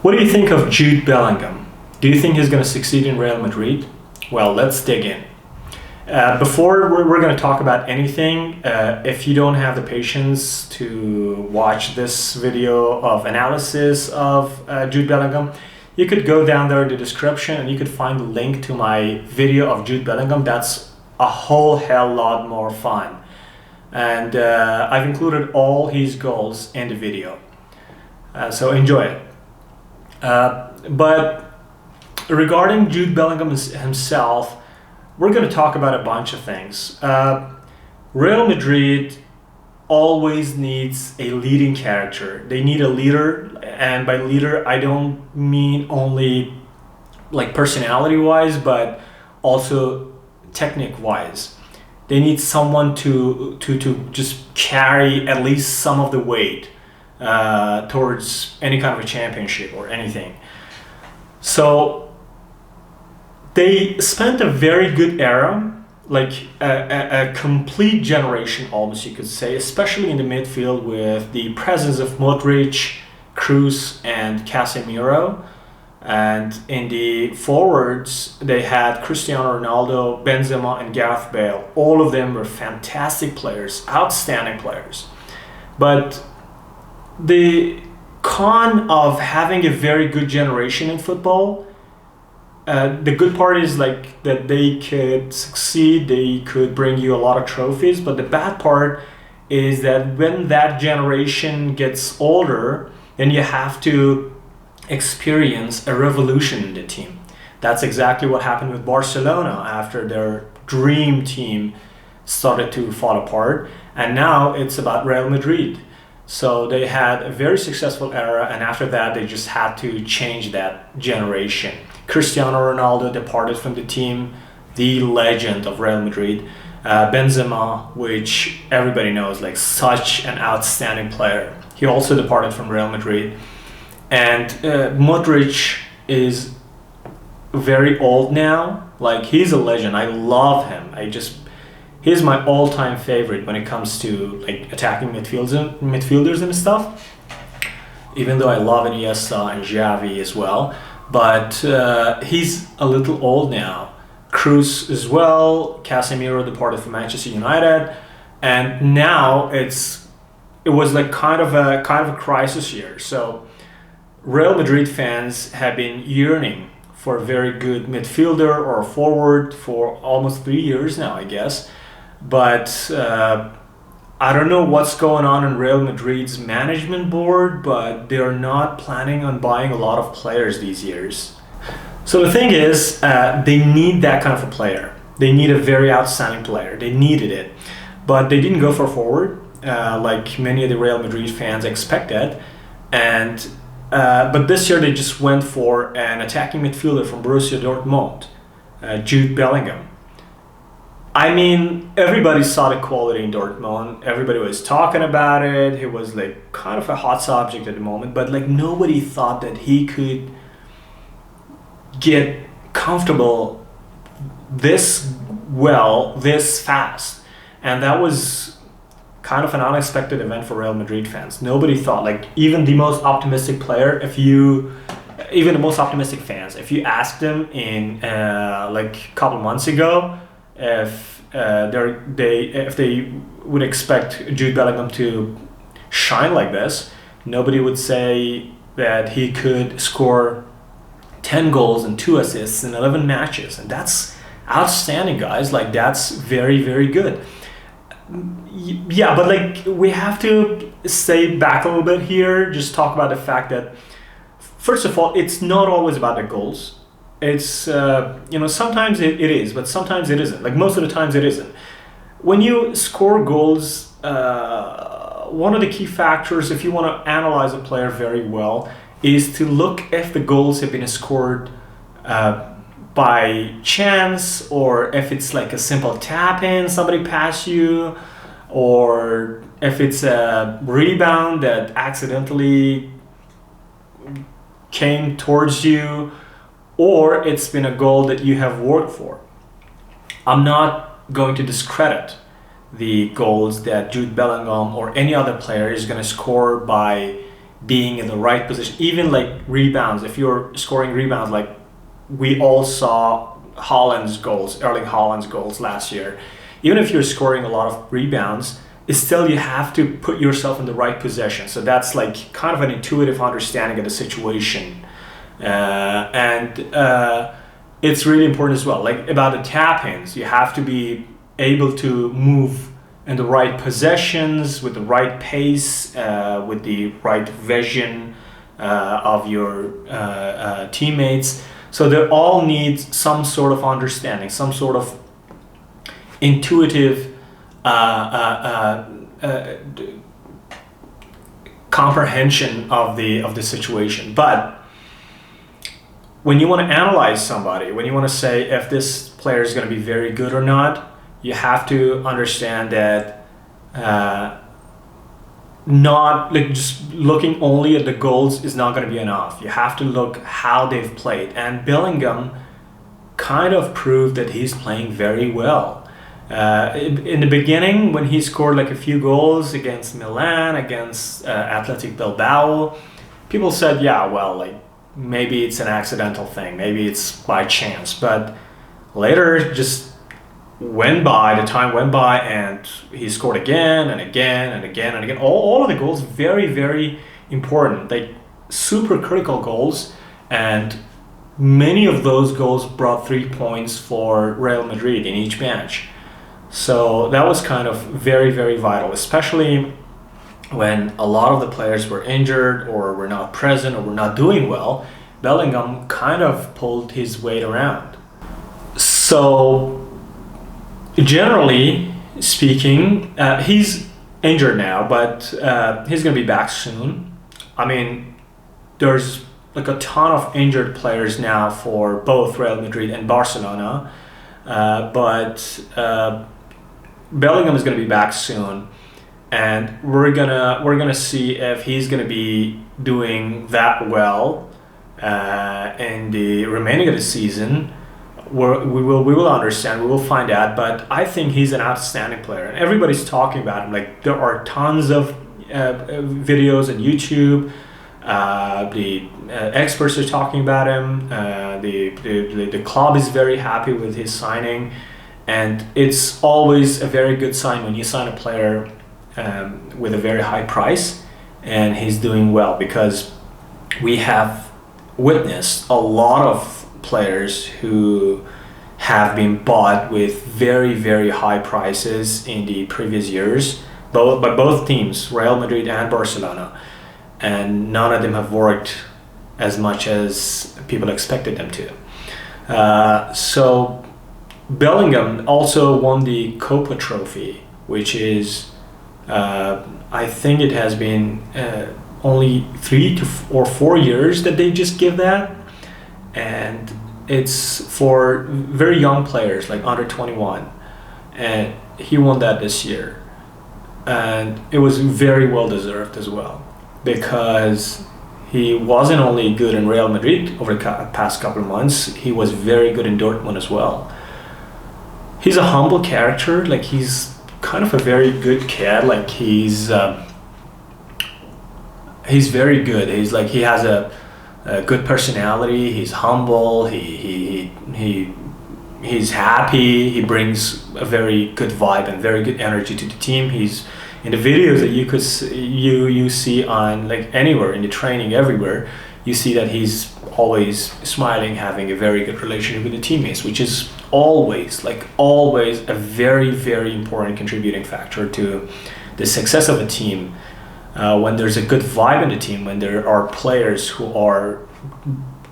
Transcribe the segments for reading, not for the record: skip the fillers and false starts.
What do you think of Jude Bellingham? Do you think he's going to succeed in Real Madrid? Well, let's dig in. Before we're going to talk about anything, if you don't have the patience to watch this video of analysis of Jude Bellingham, you could go down there in the description and you could find the link to my video of Jude Bellingham. That's a whole hell lot more fun. And I've included all his goals in the video. So enjoy it. But regarding Jude Bellingham himself, we're going to talk about a bunch of things. Real Madrid always needs a leading character. They need a leader, and by leader I don't mean only like personality-wise, but also technique-wise. They need someone to just carry at least some of the weight towards any kind of a championship or anything. So they spent a very good era, like a complete generation almost, you could say, especially in the midfield with the presence of Modric, Kroos and Casemiro. And in the forwards, they had Cristiano Ronaldo, Benzema and Gareth Bale. All of them were fantastic players, outstanding players. But the con of having a very good generation in football, the good part is like that they could succeed, they could bring you a lot of trophies, but the bad part is that when that generation gets older, then you have to experience a revolution in the team. That's exactly what happened with Barcelona after their dream team started to fall apart, and now it's about Real Madrid. So they had a very successful era, and after that they just had to change that generation. Cristiano Ronaldo departed from the team, the legend of Real Madrid. Benzema, which everybody knows, like such an outstanding player, he also departed from Real Madrid. And Modric is very old now. Like, he's a legend. I love him. He's my all-time favorite when it comes to like attacking midfielders and stuff. Even though I love Iniesta and Xavi as well, but he's a little old now. Kroos as well. Casemiro departed from Manchester United, and now it was like kind of a crisis year. So Real Madrid fans have been yearning for a very good midfielder or a forward for almost 3 years now, I guess. But I don't know what's going on in Real Madrid's management board, but they're not planning on buying a lot of players these years. So the thing is, they need that kind of a player. They need a very outstanding player. They needed it. But they didn't go for a forward, like many of the Real Madrid fans expected. And but this year they just went for an attacking midfielder from Borussia Dortmund, Jude Bellingham. I mean, everybody saw the quality in Dortmund. Everybody was talking about it. He was like kind of a hot subject at the moment, but like nobody thought that he could get comfortable this well, this fast. And that was kind of an unexpected event for Real Madrid fans. Nobody thought, like even the most optimistic player, even the most optimistic fans, if you asked them in like a couple months ago, if they would expect Jude Bellingham to shine like this, nobody would say that he could score 10 goals and 2 assists in 11 matches, and that's outstanding, guys. Like, that's very, very good. Yeah, but like we have to stay back a little bit here, just talk about the fact that first of all, it's not always about the goals. It's sometimes it is, but sometimes it isn't. Like most of the times it isn't. When you score goals, one of the key factors, if you want to analyze a player very well, is to look if the goals have been scored by chance, or if it's like a simple tap in, somebody pass you, or if it's a rebound that accidentally came towards you, or it's been a goal that you have worked for. I'm not going to discredit the goals that Jude Bellingham or any other player is going to score by being in the right position, even like rebounds. If you're scoring rebounds, like we all saw Erling Haaland's goals last year. Even if you're scoring a lot of rebounds, it's still you have to put yourself in the right position. So that's like kind of an intuitive understanding of the situation, and it's really important as well. Like about the tap-ins, you have to be able to move in the right possessions, with the right pace, with the right vision of your teammates. So they all need some sort of understanding, some sort of intuitive comprehension of the situation. But when you want to analyze somebody, when you want to say if this player is going to be very good or not, you have to understand that not like just looking only at the goals is not going to be enough. You have to look how they've played, and Bellingham kind of proved that he's playing very well. In the beginning, when he scored like a few goals against Milan, against Athletic Bilbao, people said, yeah, well, like maybe it's an accidental thing, maybe it's by chance. But later, just the time went by, and he scored again and again and again and again. All of the goals very, very important, like super critical goals, and many of those goals brought 3 points for Real Madrid in each match. So that was kind of very, very vital, especially when a lot of the players were injured or were not present or were not doing well. Bellingham kind of pulled his weight around. So generally speaking, he's injured now, but he's going to be back soon. I mean, there's like a ton of injured players now for both Real Madrid and Barcelona, but Bellingham is going to be back soon, and we're gonna see if he's going to be doing that well in the remaining of the season. We will understand, we will find out, but I think he's an outstanding player, and everybody's talking about him. Like there are tons of videos on YouTube. The experts are talking about him. The club is very happy with his signing, and it's always a very good sign when you sign a player with a very high price and he's doing well, because we have witnessed a lot of players who have been bought with very, very high prices in the previous years, by both teams, Real Madrid and Barcelona, and none of them have worked as much as people expected them to. So Bellingham also won the Copa Trophy, which is, I think it has been only 3 or 4 years that they just give that, and it's for very young players, like under 21, and he won that this year, and it was very well deserved as well, because he wasn't only good in Real Madrid over the past couple of months, he was very good in Dortmund as well. He's a humble character, like he's kind of a very good kid, like he's very good. He's like, he has a good personality, he's humble, he's happy, he brings a very good vibe and very good energy to the team. He's in the videos that you see on like anywhere in the training, everywhere, you see that he's always smiling, having a very good relationship with the teammates, which is always a very, very important contributing factor to the success of a team. When there's a good vibe in the team, when there are players who are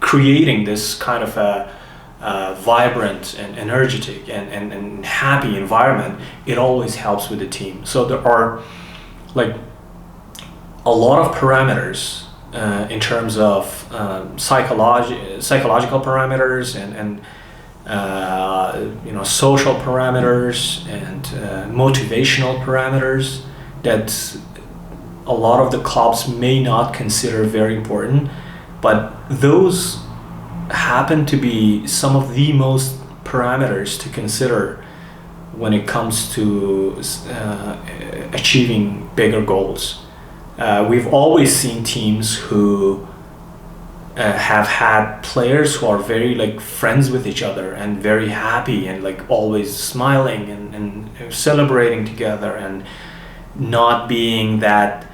creating this kind of a vibrant and energetic and happy environment, it always helps with the team. So there are like a lot of parameters in terms of psychological parameters and social parameters and motivational parameters that a lot of the clubs may not consider very important, but those happen to be some of the most parameters to consider when it comes to achieving bigger goals. We've always seen teams who have had players who are very like friends with each other and very happy and like always smiling and celebrating together and not being that,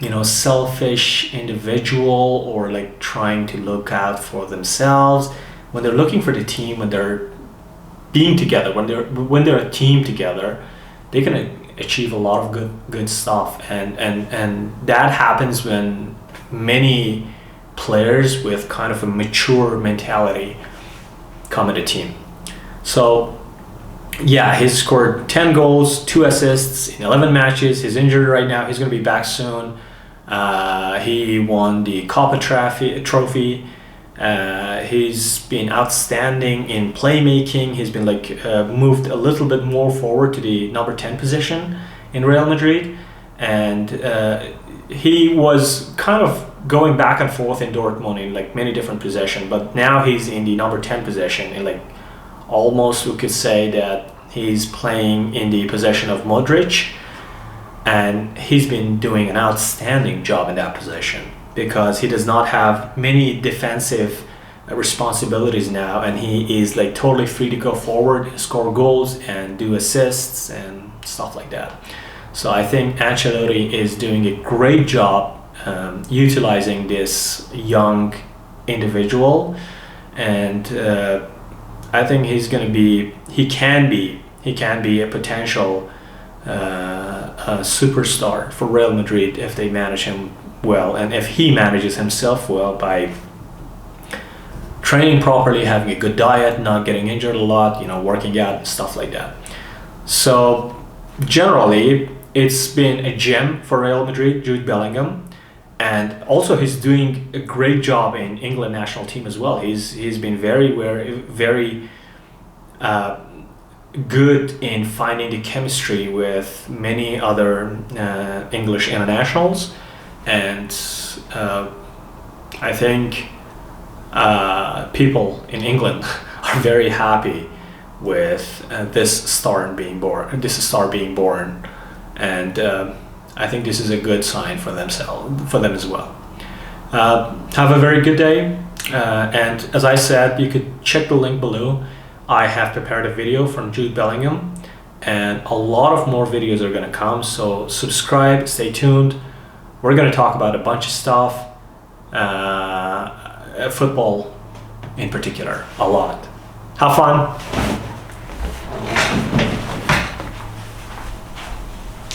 you know, selfish individual or like trying to look out for themselves. When they're looking for the team, when they're being together, when they're a team together, they can achieve a lot of good stuff, and that happens when many players with kind of a mature mentality come in a team. So yeah, he's scored 10 goals, 2 assists in 11 matches. He's injured right now. He's going to be back soon. He won the Copa trophy. He's been outstanding in playmaking. He's been like moved a little bit more forward to the number 10 position in Real Madrid, and he was kind of going back and forth in Dortmund in like many different positions, but now he's in the number 10 position, and like almost we could say that he's playing in the position of Modric, and he's been doing an outstanding job in that position because he does not have many defensive responsibilities now, and he is like totally free to go forward, score goals and do assists and stuff like that. So I think Ancelotti is doing a great job utilizing this young individual, and I think he can be a potential a superstar for Real Madrid if they manage him well, and if he manages himself well by training properly, having a good diet, not getting injured a lot, you know, working out, stuff like that. So generally, it's been a gem for Real Madrid, Jude Bellingham, and also he's doing a great job in England national team as well. He's been very good in finding the chemistry with many other English internationals, and I think people in England are very happy with this star being born, and I think this is a good sign for them as well. Have a very good day, and as I said, you could check the link below. I have prepared a video from Jude Bellingham, and a lot of more videos are going to come, so subscribe, stay tuned. We're going to talk about a bunch of stuff, football in particular, a lot. Have fun.